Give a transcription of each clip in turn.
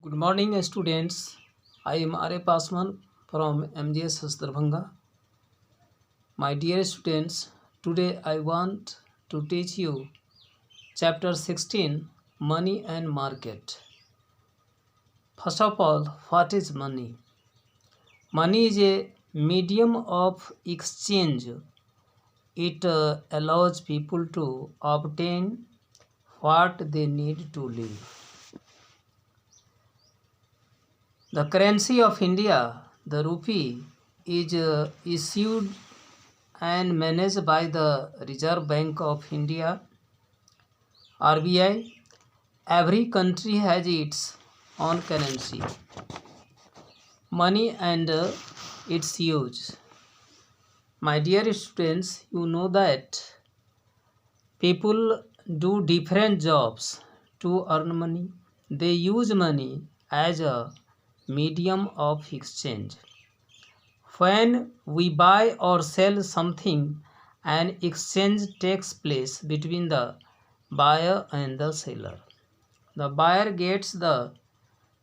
Good morning, students. I am Are Pasman from MGS Darbhanga. My dear students, today I want to teach you chapter 16, Money and Market. First of all, what is money? Money is a medium of exchange. It allows people to obtain what they need to live. The currency of India, the rupee, is issued and managed by the Reserve Bank of India, RBI. Every country has its own currency, money, and its use. My dear students, you know that people do different jobs to earn money. They use money as a medium of exchange. When we buy or sell something, an exchange takes place between the buyer and the seller. The buyer gets the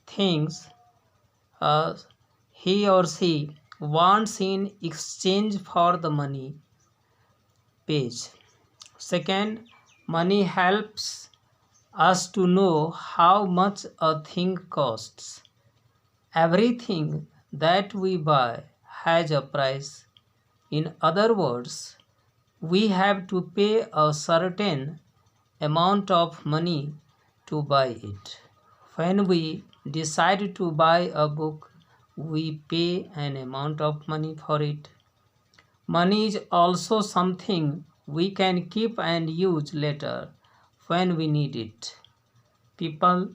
things uh, he or she wants in exchange for the money pays. Second, money helps us to know how much a thing costs. Everything that we buy has a price. In other words, we have to pay a certain amount of money to buy it. When we decide to buy a book, we pay an amount of money for it. Money is also something we can keep and use later when we need it. People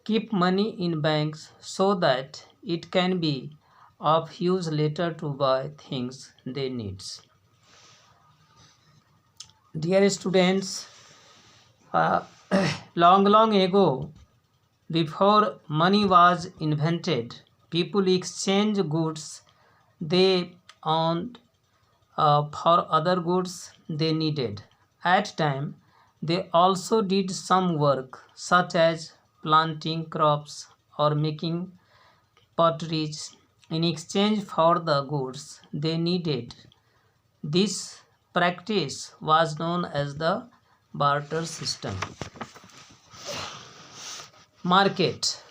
keep money in banks so that it can be of use later to buy things they need. Dear students, uh, long ago, before money was invented, people exchanged goods they owned for other goods they needed. At time, they also did some work such as planting crops or making pottery in exchange for the goods they needed. This practice was known as the barter system. Market.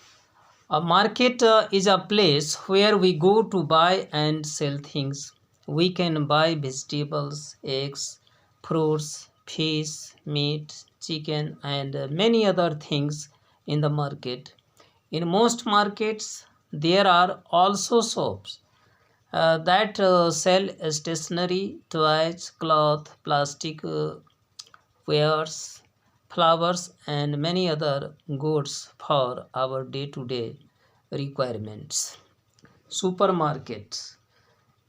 A market is a place where we go to buy and sell things. We can buy vegetables, eggs, fruits, fish, meat, chicken, and many other things in the market. In most markets, there are also shops that sell stationery, toys, cloth, plastic wares, flowers, and many other goods for our day-to-day requirements. Supermarkets.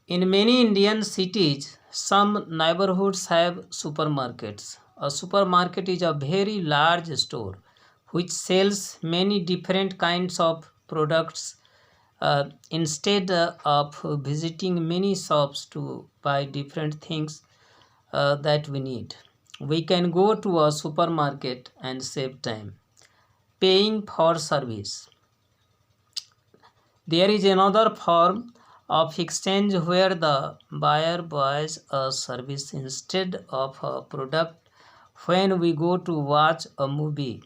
In many Indian cities, some neighborhoods have supermarkets. A supermarket is a very large store which sells many different kinds of products. Instead of visiting many shops to buy different things that we need, we can go to a supermarket and save time. Paying for service. There is another form of exchange where the buyer buys a service instead of a product. When we go to watch a movie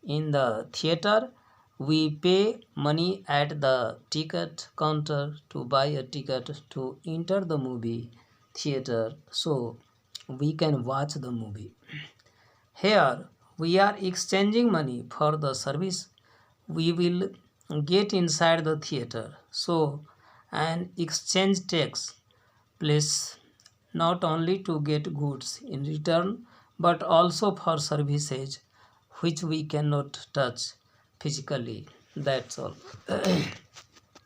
in the theater, we pay money at the ticket counter to buy a ticket to enter the movie theater so we can watch the movie. Here we are exchanging money for the service we will get inside the theater. So an exchange takes place not only to get goods in return but also for services which we cannot touch physically. That's all.